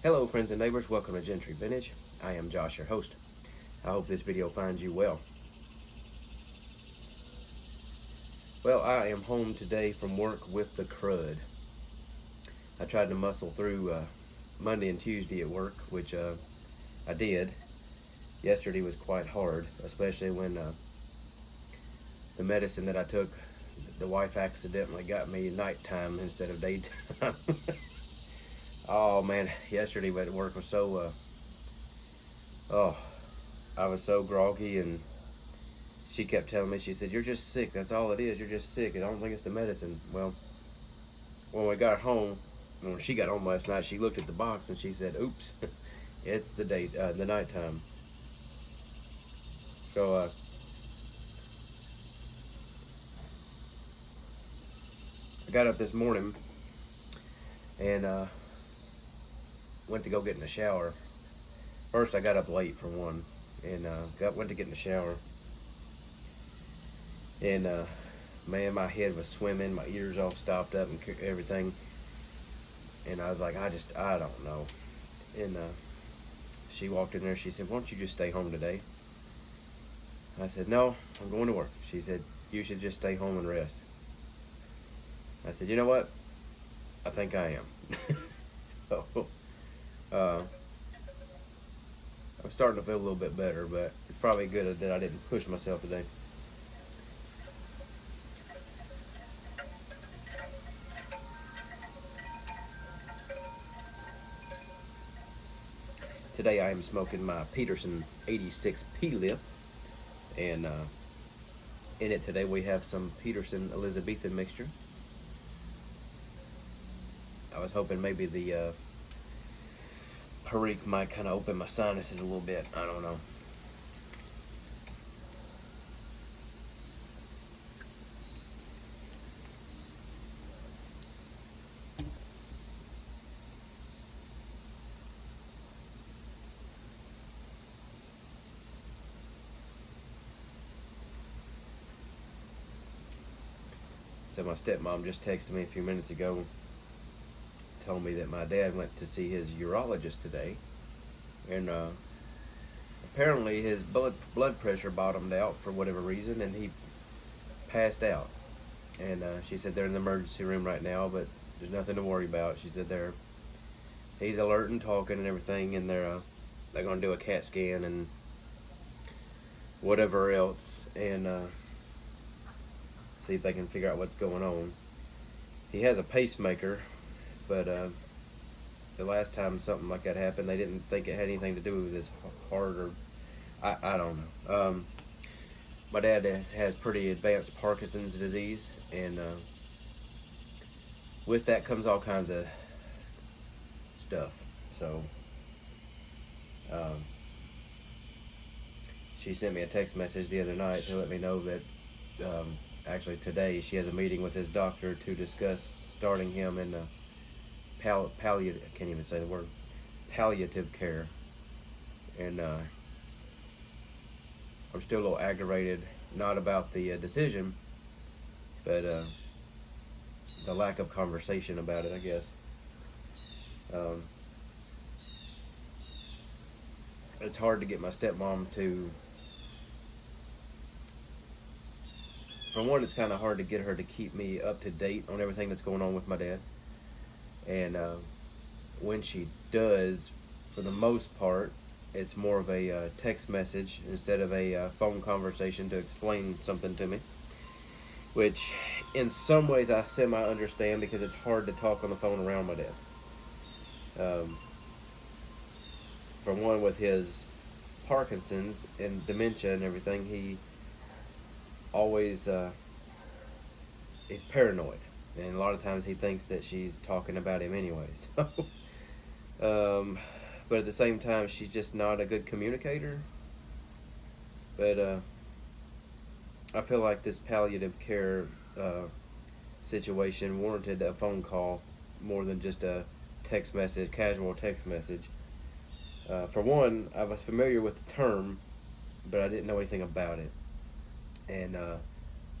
Hello friends and neighbors, welcome to Gentry Vintage. I am Josh, your host. I hope this video finds you well. Well, I am home today from work with the crud. I tried to muscle through Monday and Tuesday at work, which I did. Yesterday was quite hard, especially when the medicine that I took, the wife accidentally got me nighttime instead of daytime. Oh man, yesterday at work was so, I was so groggy, and she kept telling me, she said, "You're just sick, that's all it is, you're just sick, I don't think it's the medicine." Well, when we got home, when she got home last night, she looked at the box and she said, "Oops, it's the nighttime." So, I got up this morning and went to go get in the shower. First, I got up late for one, and went to get in the shower, and man, my head was swimming, my ears all stopped up and everything, and I was like, I don't know. And she walked in there, she said, "Why don't you just stay home today?" I said, "No, I'm going to work." She said, "You should just stay home and rest." I said, "You know what? I think I am." So, I'm starting to feel a little bit better, but it's probably good that I didn't push myself today. Today I am smoking my Peterson 86 P-Lip, and in it today we have some Peterson Elizabethan mixture. I was hoping maybe the Perique might kind of open my sinuses a little bit. I don't know. So my stepmom just texted me a few minutes ago, told me that my dad went to see his urologist today, and apparently his blood pressure bottomed out for whatever reason, and he passed out. And she said they're in the emergency room right now, but there's nothing to worry about. She said he's alert and talking and everything, and they're gonna do a CAT scan and whatever else, and see if they can figure out what's going on. He has a pacemaker, but the last time something like that happened, they didn't think it had anything to do with his heart, or I don't know. My dad has pretty advanced Parkinson's disease, and with that comes all kinds of stuff. So she sent me a text message the other night to let me know that actually today she has a meeting with his doctor to discuss starting him in palliative, I can't even say the word, palliative care. And I'm still a little aggravated, not about the decision, but the lack of conversation about it, I guess. It's hard to get my stepmom to, for one, it's kind of hard to get her to keep me up to date on everything that's going on with my dad. And when she does, for the most part, it's more of a text message instead of a phone conversation to explain something to me, which in some ways I semi-understand, because it's hard to talk on the phone around my dad. For one, with his Parkinson's and dementia and everything, he always he's paranoid, and a lot of times he thinks that she's talking about him anyway. So, but at the same time, she's just not a good communicator. But I feel like this palliative care situation warranted a phone call more than just a text message, casual text message. For one, I was familiar with the term, but I didn't know anything about it. And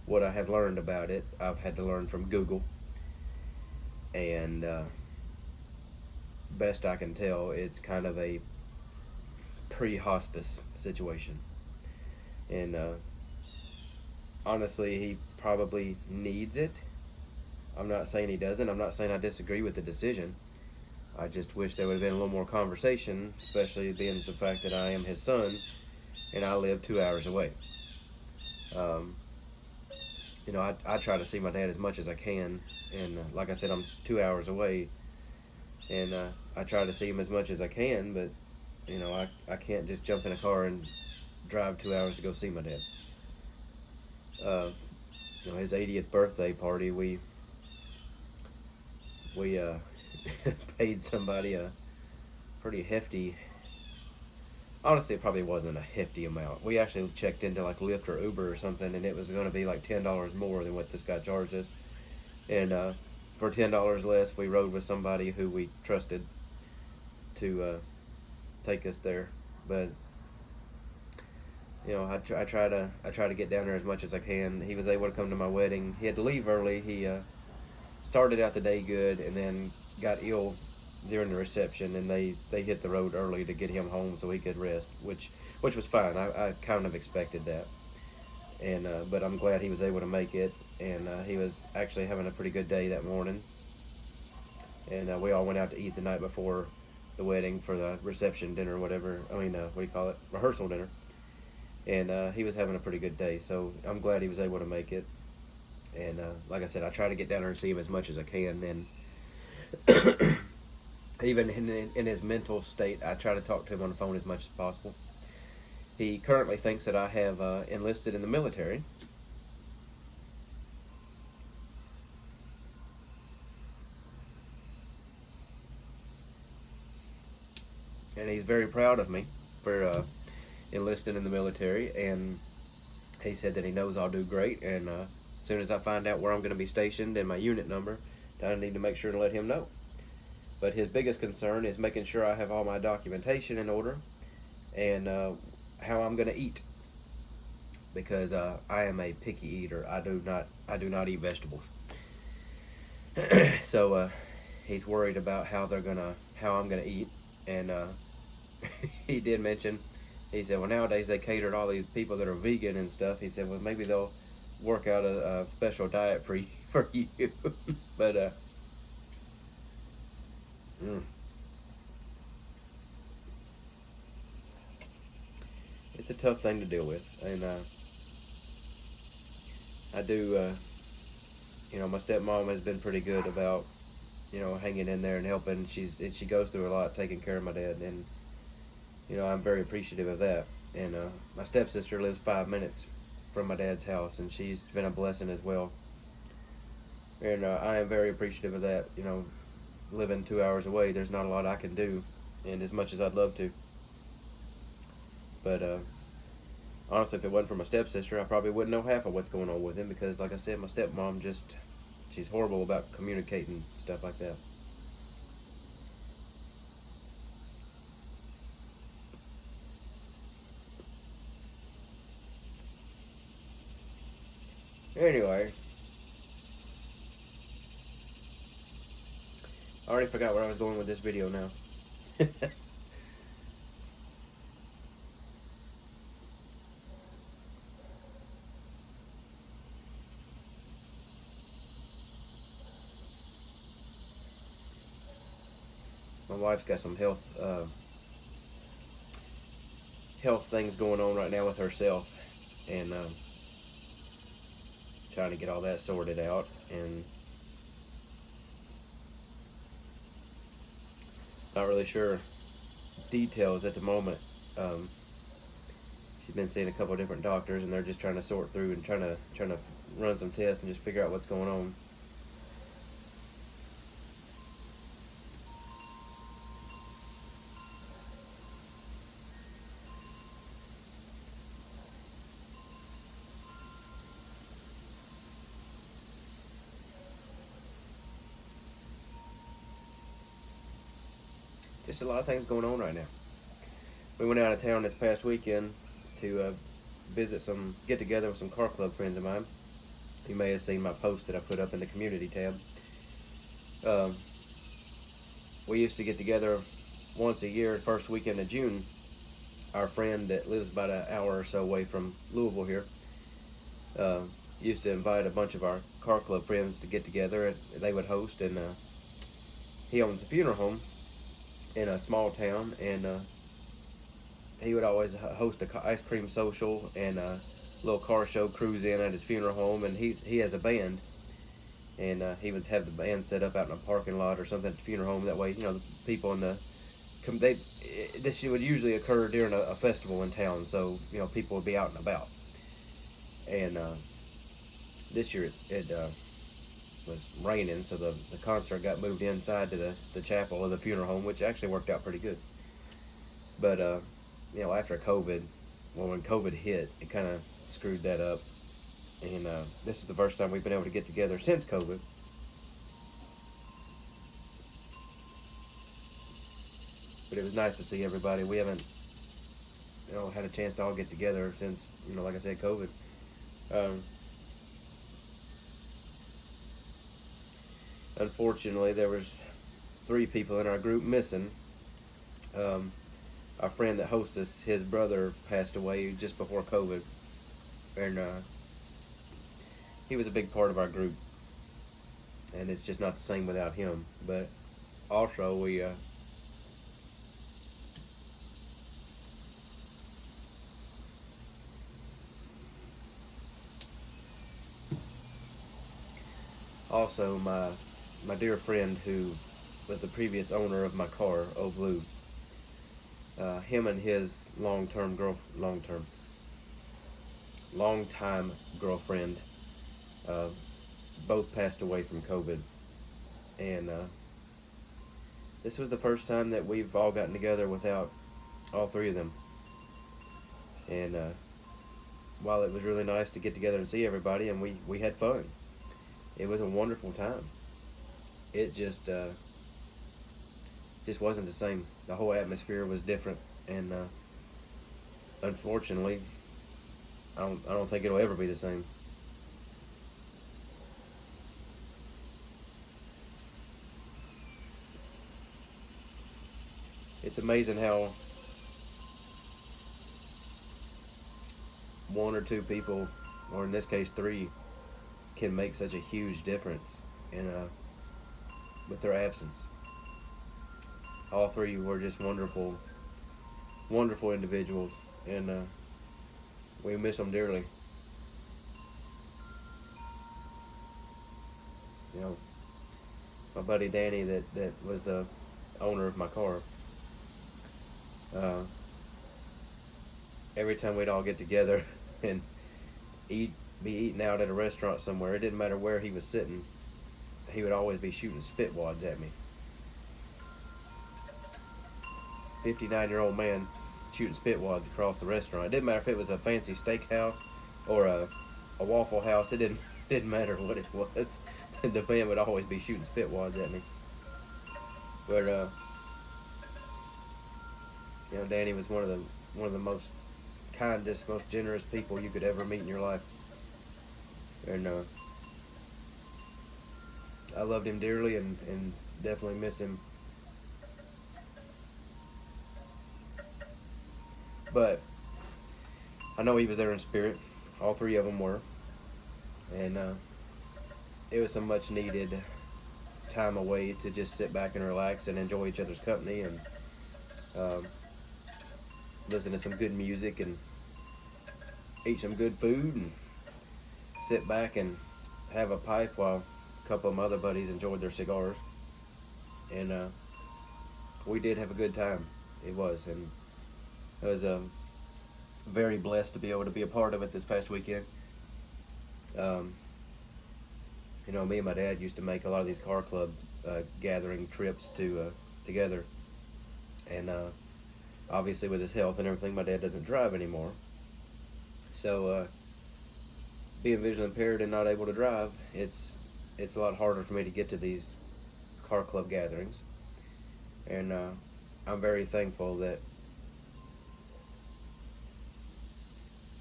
what I have learned about it, I've had to learn from Google. And best I can tell, it's kind of a pre-hospice situation. And honestly, he probably needs it. I'm not saying he doesn't. I'm not saying I disagree with the decision. I just wish there would have been a little more conversation, especially being the fact that I am his son and I live 2 hours away. Um, I try to see my dad as much as I can, and like I said, I'm 2 hours away, and I try to see him as much as I can, but I can't just jump in a car and drive 2 hours to go see my dad. Uh, his 80th birthday party, we paid somebody a pretty hefty. Honestly, it probably wasn't a hefty amount. We actually checked into like Lyft or Uber or something, and it was going to be like $10 more than what this guy charged us. And for $10 less, we rode with somebody who we trusted to take us there. But I try to get down there as much as I can. He was able to come to my wedding. He had to leave early. He started out the day good, and then got ill during the reception, and they hit the road early to get him home so he could rest, which was fine. I kind of expected that, and but I'm glad he was able to make it, and he was actually having a pretty good day that morning, and we all went out to eat the night before the wedding for the reception dinner, whatever. I mean, what do you call it? Rehearsal dinner, and he was having a pretty good day, so I'm glad he was able to make it, and like I said, I try to get down there and see him as much as I can, and even in his mental state, I try to talk to him on the phone as much as possible. He currently thinks that I have enlisted in the military. And he's very proud of me for enlisting in the military. And he said that he knows I'll do great. And as soon as I find out where I'm going to be stationed and my unit number, I need to make sure to let him know. But his biggest concern is making sure I have all my documentation in order and how I'm going to eat, because I am a picky eater. I do not eat vegetables. So he's worried about how I'm gonna eat, and he did mention. He said, "Well, nowadays they cater to all these people that are vegan and stuff." He said, "Well, maybe they'll work out a special diet for you." For you. But it's a tough thing to deal with, and I do. My stepmom has been pretty good about, hanging in there and helping. She goes through a lot taking care of my dad, and I'm very appreciative of that. And my stepsister lives 5 minutes from my dad's house, and she's been a blessing as well. And I am very appreciative of that. Living 2 hours away, there's not a lot I can do, and as much as I'd love to. But honestly, if it wasn't for my stepsister, I probably wouldn't know half of what's going on with him, because, like I said, my stepmom she's horrible about communicating stuff like that. Anyway, I already forgot where I was going with this video now. My wife's got some health things going on right now with herself, and trying to get all that sorted out, and not really sure details at the moment. She's been seeing a couple of different doctors, and they're just trying to sort through and trying to run some tests and just figure out what's going on. Just a lot of things going on right now. We went out of town this past weekend to get together with some car club friends of mine. You may have seen my post that I put up in the community tab. Um, we used to get together once a year, first weekend of June. Our friend that lives about an hour or so away from Louisville here uh, used to invite a bunch of our car club friends to get together, and they would host. And he owns a funeral home in a small town, and he would always host a ice cream social and a little car show, cruise in at his funeral home. And he has a band, and he would have the band set up out in a parking lot or something at the funeral home. That way, the people in the this would usually occur during a festival in town, so people would be out and about. And this year it was raining, so the concert got moved inside to the chapel of the funeral home, which actually worked out pretty good. But after COVID, when COVID hit, it kind of screwed that up. And this is the first time we've been able to get together since COVID. But it was nice to see everybody. We haven't, had a chance to all get together since, like I said, COVID. Unfortunately, there was 3 people in our group missing. Our friend that hosts us, his brother passed away just before COVID, and he was a big part of our group. And it's just not the same without him. But also, we also my dear friend who was the previous owner of my car, Blue. Him and his long-time girlfriend both passed away from COVID. And this was the first time that we've all gotten together without all 3 of them. And while it was really nice to get together and see everybody, and we had fun, it was a wonderful time. It just wasn't the same. The whole atmosphere was different, and unfortunately, I don't think it'll ever be the same. It's amazing how 1 or 2 people, or in this case 3, can make such a huge difference in with their absence. All 3 were just wonderful individuals, and we miss them dearly. My buddy Danny, that was the owner of my car. Every time we'd all get together and be eating out at a restaurant somewhere, it didn't matter where he was sitting, he would always be shooting spit wads at me. 59-year-old man shooting spit wads across the restaurant. It didn't matter if it was a fancy steakhouse or a Waffle House. It didn't matter what it was. The man would always be shooting spit wads at me. But Danny was one of the most kindest, most generous people you could ever meet in your life. And I loved him dearly, and definitely miss him. But I know he was there in spirit. All 3 of them were. And it was some much needed time away to just sit back and relax and enjoy each other's company, and listen to some good music and eat some good food and sit back and have a pipe while a couple of my other buddies enjoyed their cigars. And we did have a good time. It was, and I was very blessed to be able to be a part of it this past weekend. Me and my dad used to make a lot of these car club gathering trips together, and obviously with his health and everything, my dad doesn't drive anymore. So being visually impaired and not able to drive, it's a lot harder for me to get to these car club gatherings. And I'm very thankful that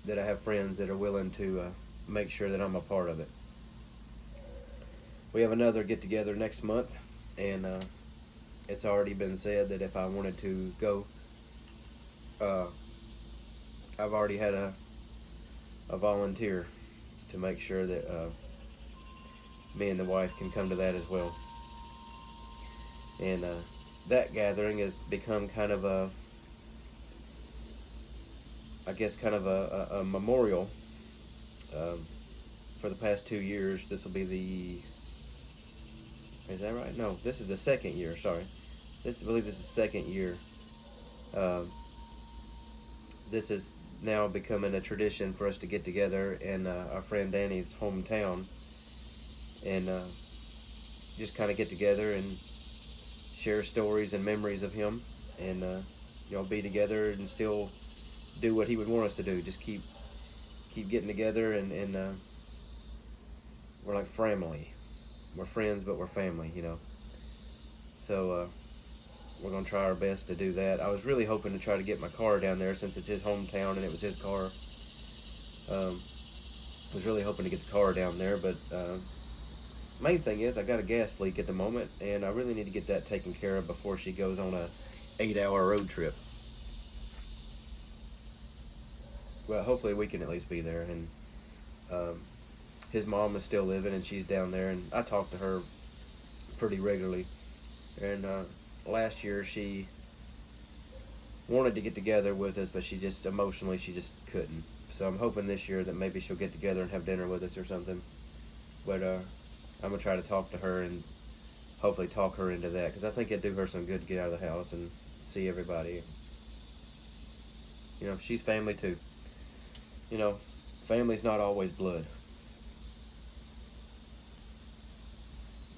I have friends that are willing to make sure that I'm a part of it. We have another get-together next month, and it's already been said that if I wanted to go, uh, I've already had a volunteer to make sure that me and the wife can come to that as well. And that gathering has become kind of a, I guess, kind of a memorial. Um, for the past 2 years, this will be the, is that right? No, this is the second year. Sorry, I believe this is the second year. Um, this is now becoming a tradition for us to get together in our friend Danny's hometown and just kind of get together and share stories and memories of him, and be together and still do what he would want us to do. Just keep getting together, and we're like family. We're friends, but we're family. So we're gonna try our best to do that. I was really hoping to try to get my car down there since it's his hometown and it was his car. I was really hoping to get the car down there, but main thing is I got a gas leak at the moment, and I really need to get that taken care of before she goes on a 8-hour road trip. Well, hopefully we can at least be there. And his mom is still living, and she's down there, and I talk to her pretty regularly. And last year she wanted to get together with us, but she just emotionally she just couldn't. So I'm hoping this year that maybe she'll get together and have dinner with us or something. But I'm gonna try to talk to her and hopefully talk her into that, because I think it'd do her some good to get out of the house and see everybody. She's family too. Family's not always blood.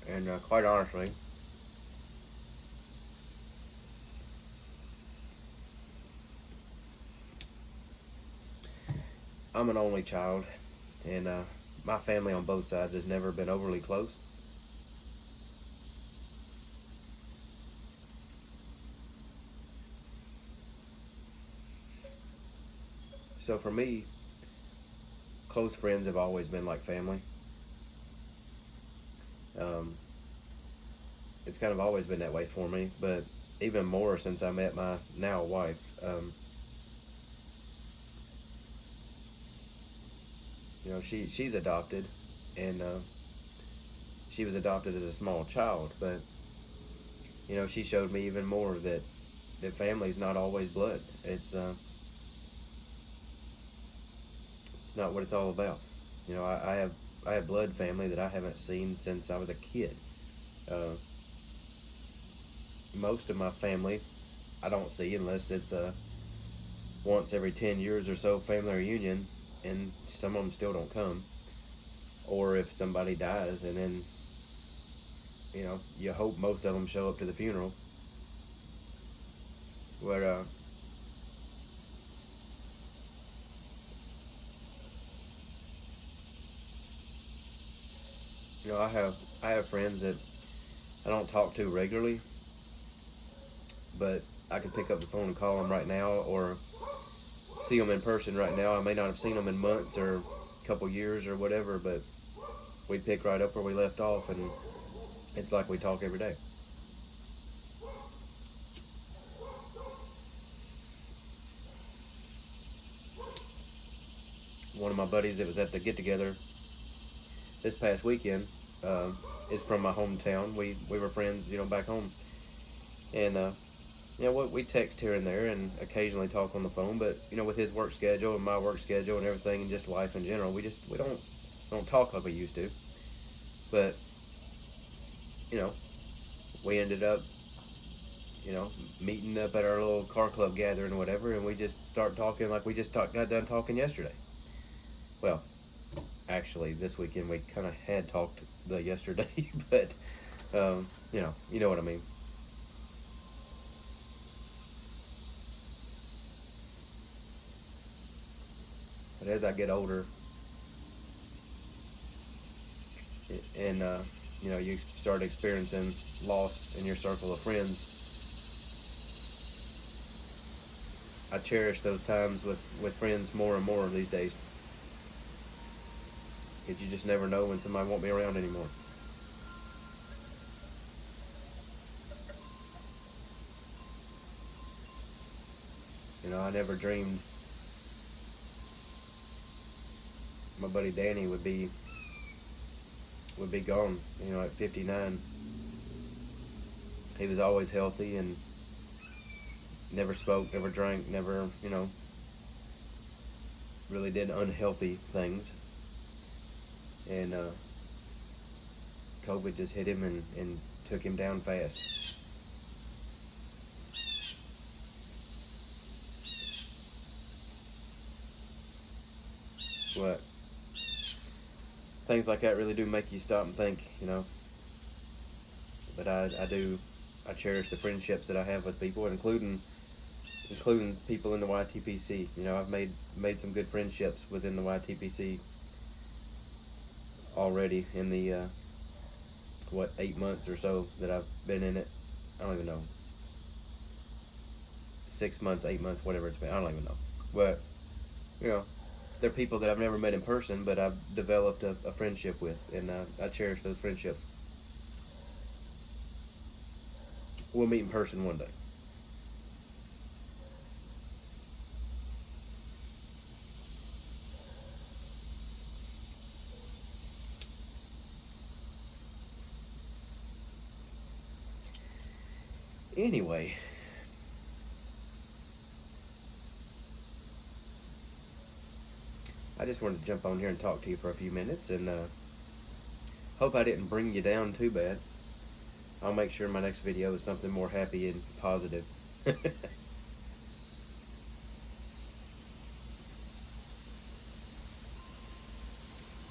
And quite honestly, I'm an only child, and my family on both sides has never been overly close. So for me, close friends have always been like family. Um, it's kind of always been that way for me, but even more since I met my now wife. She's adopted, and she was adopted as a small child, but she showed me even more that family's not always blood. It's not what it's all about. I have blood family that I haven't seen since I was a kid. Uh, Most of my family I don't see unless it's a once every 10 years or so family reunion, and some of them still don't come. Or if somebody dies, and then you hope most of them show up to the funeral. But I have friends that I don't talk to regularly, but I can pick up the phone and call them right now, or see them in person right now. I may not have seen them in months or a couple years or whatever, but we pick right up where we left off, and it's like we talk every day. One of my buddies that was at the get together this past weekend uh, is from my hometown. We were friends, back home, and what we text here and there, and occasionally talk on the phone. But with his work schedule and my work schedule and everything, and just life in general, we don't talk like we used to. But you know, we ended up meeting up at our little car club gathering or whatever, and we just start talking like we just got done talking yesterday. Well, actually, this weekend we kind of had talked the yesterday, but you know what I mean. But as I get older, and you start experiencing loss in your circle of friends, I cherish those times with friends more and more these days, because you just never know when somebody won't be around anymore. You know, I never dreamed my buddy Danny would be gone. You know, at 59. He was always healthy and never smoked, never drank, never, you know, really did unhealthy things. And COVID just hit him and took him down fast. But things like that really do make you stop and think, you know. But I cherish the friendships that I have with people, including people in the YTPC. You know, I've made some good friendships within the YTPC already in the 8 months or so that I've been in it. I don't even know. 6 months, 8 months, whatever it's been. I don't even know. But you know, they're people that I've never met in person, but I've developed a friendship with, and I cherish those friendships. We'll meet in person one day. Anyway, I just wanted to jump on here and talk to you for a few minutes, and hope I didn't bring you down too bad. I'll make sure my next video is something more happy and positive. But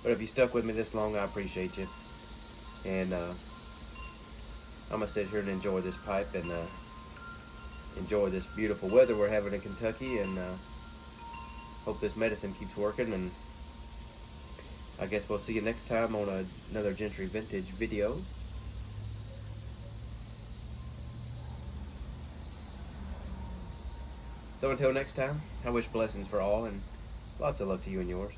if you stuck with me this long, I appreciate you. And I'm going to sit here and enjoy this pipe and enjoy this beautiful weather we're having in Kentucky, and hope this medicine keeps working. And I guess we'll see you next time on another Gentry Vintage video. So until next time, I wish blessings for all and lots of love to you and yours.